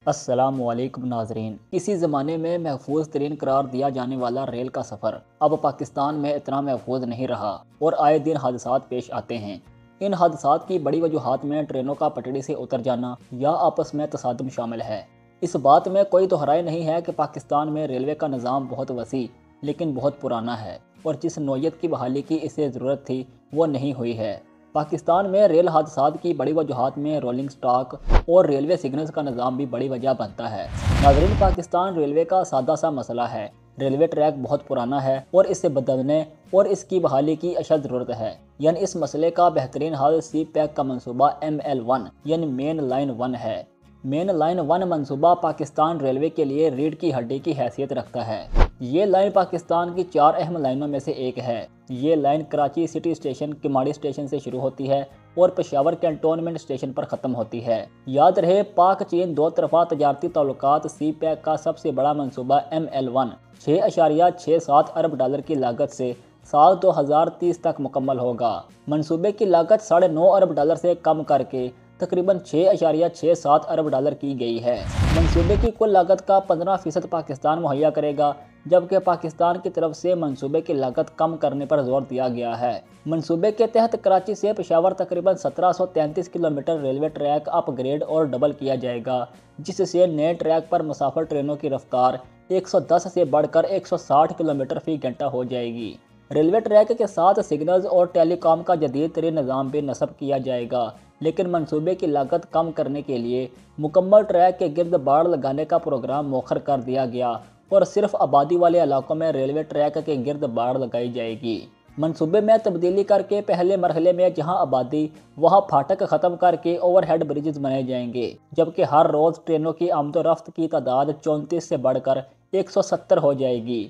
السلام علیکم ناظرین۔ کسی زمانے میں محفوظ ترین قرار دیا جانے والا ریل کا سفر اب پاکستان میں اتنا محفوظ نہیں رہا اور آئے دن حادثات پیش آتے ہیں۔ ان حادثات کی بڑی وجوہات میں ٹرینوں کا پٹڑی سے اتر جانا یا آپس میں تصادم شامل ہے۔ اس بات میں کوئی دہرائی نہیں ہے کہ پاکستان میں ریلوے کا نظام بہت وسیع لیکن بہت پرانا ہے اور جس نوعیت کی بحالی کی اسے ضرورت تھی وہ نہیں ہوئی ہے۔ پاکستان میں ریل حادثات کی بڑی وجوہات میں رولنگ سٹاک اور ریلوے سگنلز کا نظام بھی بڑی وجہ بنتا ہے۔ ناظرین، پاکستان ریلوے کا سادہ سا مسئلہ ہے۔ ریلوے ٹریک بہت پرانا ہے اور اسے بدلنے اور اس کی بحالی کی اشد ضرورت ہے۔ یعنی اس مسئلے کا بہترین حل سی پیک کا منصوبہ ML1 یعنی مین لائن 1 ہے۔ مین لائن 1 منصوبہ پاکستان ریلوے کے لیے ریڑھ کی ہڈی کی حیثیت رکھتا ہے۔ یہ لائن پاکستان کی 4 اہم لائنوں میں سے ایک ہے۔ یہ line Karachi city station Kemari station سے شروع ہوتی ہے اور پشاور کینٹونمنٹ اسٹیشن پر ختم ہوتی ہے۔ یاد رہے، پاک چین دو طرفہ تجارتی تعلقات سی پیک کا سب سے بڑا منصوبہ ML1 $6.67 ارب کی لاگت سے سال 2030 تک مکمل ہوگا۔ منصوبے کی لاگت $9.5 ارب سے کم کر کے تقریباً $6.67 ارب کی گئی ہے۔ منصوبے کی کل لاگت کا 15% پاکستان مہیا کرے گا، جبکہ پاکستان کی طرف سے منصوبے کی لاگت کم کرنے پر زور دیا گیا ہے۔ منصوبے کے تحت کراچی سے پشاور تقریباً 1733 کلومیٹر ریلوے ٹریک اپ گریڈ اور ڈبل کیا جائے گا، جس سے نئے ٹریک پر مسافر ٹرینوں کی رفتار 110 سے بڑھ کر 160 کلومیٹر فی گھنٹہ ہو جائے گی۔ ریلوے ٹریک کے ساتھ سگنلز اور ٹیلی کام کا جدید ترین نظام بھی نصب کیا جائے گا، لیکن منصوبے کی لاگت کم کرنے کے لیے مکمل ٹریک کے گرد باڑ لگانے کا پروگرام مؤخر کر دیا گیا اور صرف آبادی والے علاقوں میں ریلوے ٹریک کے گرد باڑ لگائی جائے گی۔ منصوبے میں تبدیلی کر کے پہلے مرحلے میں جہاں آبادی وہاں پھاٹک ختم کر کے اوور ہیڈ بریجز بنائے جائیں گے، جبکہ ہر روز ٹرینوں کی آمد و رفت کی تعداد 34 سے بڑھ کر 170 ہو جائے گی۔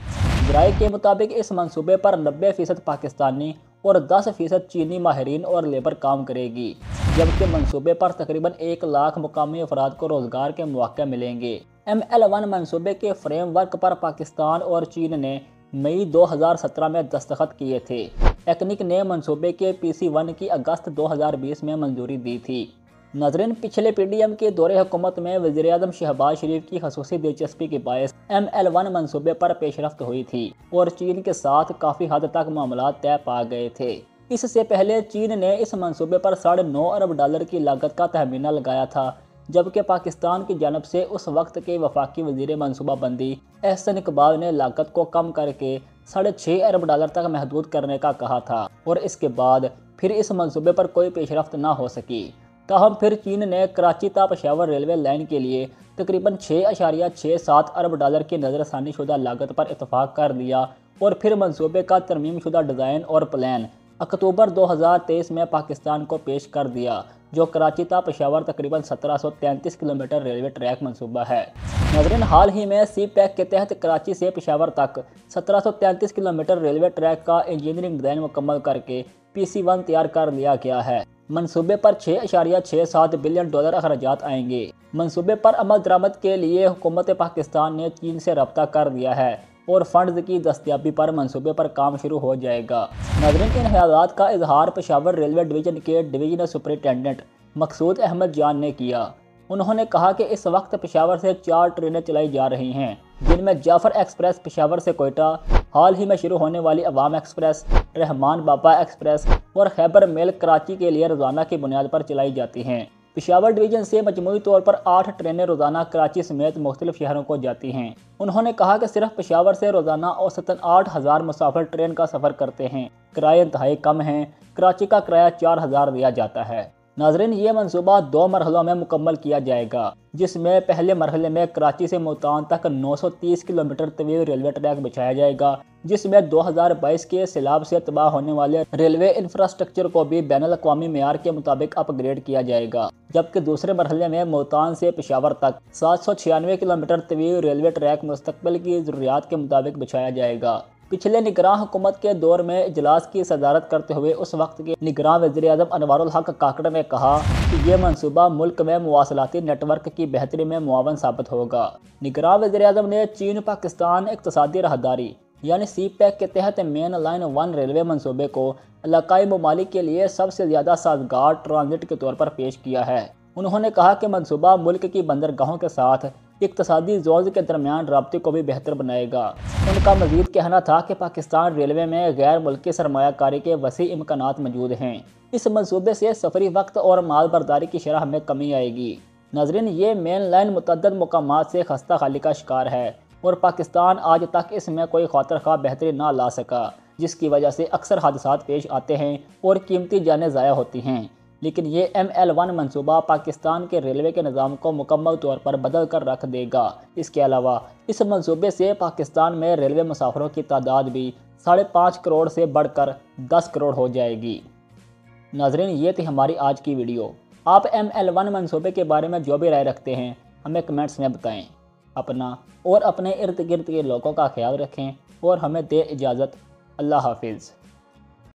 ذرائع کے مطابق اس منصوبے پر 90% پاکستانی اور 10% چینی ماہرین اور لیبر کام کرے گی، جبکہ منصوبے پر تقریباً 1 لاکھ مقامی افراد کو روزگار کے مواقع ملیں گے۔ ML1 منصوبے کے فریم ورک پر پاکستان اور چین نے مئی 2017 میں دستخط کیے تھے۔ ایکنک نے منصوبے کے PC1 کی اگست 2020 میں منظوری دی تھی۔ ناظرین، پچھلے PDM کے دور حکومت میں وزیراعظم شہباز شریف کی خصوصی دلچسپی کے باعث ML1 منصوبے پر پیش رفت ہوئی تھی اور چین کے ساتھ کافی حد تک معاملات طے پا گئے تھے۔ اس سے پہلے چین نے اس منصوبے پر $9.5 ارب کی لاگت کا تخمینہ لگایا تھا، جبکہ پاکستان کی جانب سے اس وقت کے وفاقی وزیر منصوبہ بندی احسن اقبال نے لاگت کو کم کر کے $6.5 ارب تک محدود کرنے کا کہا تھا اور اس کے بعد پھر اس منصوبے پر کوئی پیش رفت نہ ہو سکی۔ تاہم پھر چین نے کراچی تا پشاور ریلوے لائن کے لیے تقریباً $6.67 ارب کی نظر ثانی شدہ لاگت پر اتفاق کر لیا اور پھر منصوبے کا ترمیم شدہ ڈیزائن اور پلان اکتوبر 2023 میں پاکستان کو پیش کر دیا، جو کراچی تا پشاور تقریباً 1733 کلومیٹر ریلوے ٹریک منصوبہ ہے۔ ناظرین، حال ہی میں سی پیک کے تحت کراچی سے پشاور تک 1733 کلومیٹر ریلوے ٹریک کا انجینئرنگ ڈیزائن مکمل کر کے PC1 تیار کر لیا گیا ہے۔ منصوبے پر $6.67 بلین اخراجات آئیں گے۔ منصوبے پر عمل درآمد کے لیے حکومت پاکستان نے چین سے رابطہ کر دیا ہے اور فنڈز کی دستیابی پر منصوبے پر کام شروع ہو جائے گا۔ ناظرین، ان خیالات کا اظہار پشاور ریلوے ڈویژن کے ڈویژنل سپرنٹینڈنٹ مقصود احمد جان نے کیا۔ انہوں نے کہا کہ اس وقت پشاور سے 4 ٹرینیں چلائی جا رہی ہیں، جن میں جعفر ایکسپریس پشاور سے کوئٹہ، حال ہی میں شروع ہونے والی عوام ایکسپریس، رحمان بابا ایکسپریس اور خیبر میل کراچی کے لیے روزانہ کی بنیاد پر چلائی جاتی ہیں۔ پشاور ڈویژن سے مجموعی طور پر 8 ٹرینیں روزانہ کراچی سمیت مختلف شہروں کو جاتی ہیں۔ انہوں نے کہا کہ صرف پشاور سے روزانہ اوسطاً 8000 مسافر ٹرین کا سفر کرتے ہیں۔ کرائے انتہائی کم ہیں، کراچی کا کرایہ 4000 دیا جاتا ہے۔ ناظرین، یہ منصوبہ 2 مرحلوں میں مکمل کیا جائے گا، جس میں پہلے مرحلے میں کراچی سے ملتان تک 930 کلومیٹر طویل ریلوے ٹریک بچھایا جائے گا، جس میں 2022 کے سیلاب سے تباہ ہونے والے ریلوے انفراسٹرکچر کو بھی بین الاقوامی معیار کے مطابق اپ گریڈ کیا جائے گا، جبکہ دوسرے مرحلے میں ملتان سے پشاور تک 796 کلومیٹر طویل ریلوے ٹریک مستقبل کی ضروریات کے مطابق بچھایا جائے گا۔ پچھلے نگراں حکومت کے دور میں اجلاس کی صدارت کرتے ہوئے اس وقت کے نگراں وزیر اعظم انوار الحق کاکڑ نے کہا کہ یہ منصوبہ ملک میں مواصلاتی نیٹ ورک کی بہتری میں معاون ثابت ہوگا۔ نگراں وزیر اعظم نے چین پاکستان اقتصادی راہداری یعنی سی پیک کے تحت مین لائن 1 ریلوے منصوبے کو علاقائی ممالک کے لیے سب سے زیادہ سازگار ٹرانزٹ کے طور پر پیش کیا ہے۔ انہوں نے کہا کہ منصوبہ ملک کی بندرگاہوں کے ساتھ اقتصادی زونز کے درمیان رابطے کو بھی بہتر بنائے گا۔ ان کا مزید کہنا تھا کہ پاکستان ریلوے میں غیر ملکی سرمایہ کاری کے وسیع امکانات موجود ہیں۔ اس منصوبے سے سفری وقت اور مال برداری کی شرح میں کمی آئے گی۔ ناظرین، یہ مین لائن متعدد مقامات سے خستہ خالی کا شکار ہے اور پاکستان آج تک اس میں کوئی خاطر خواہ بہتری نہ لا سکا، جس کی وجہ سے اکثر حادثات پیش آتے ہیں اور قیمتی جانیں ضائع ہوتی ہیں۔ لیکن یہ ML1 منصوبہ پاکستان کے ریلوے کے نظام کو مکمل طور پر بدل کر رکھ دے گا۔ اس کے علاوہ اس منصوبے سے پاکستان میں ریلوے مسافروں کی تعداد بھی 5.5 کروڑ سے بڑھ کر 10 کروڑ ہو جائے گی۔ ناظرین، یہ تھی ہماری آج کی ویڈیو۔ آپ ML1 منصوبے کے بارے میں جو بھی رائے رکھتے ہیں ہمیں کمنٹس میں بتائیں۔ اپنا اور اپنے ارد گرد کے لوگوں کا خیال رکھیں اور ہمیں دے اجازت۔ اللہ حافظ۔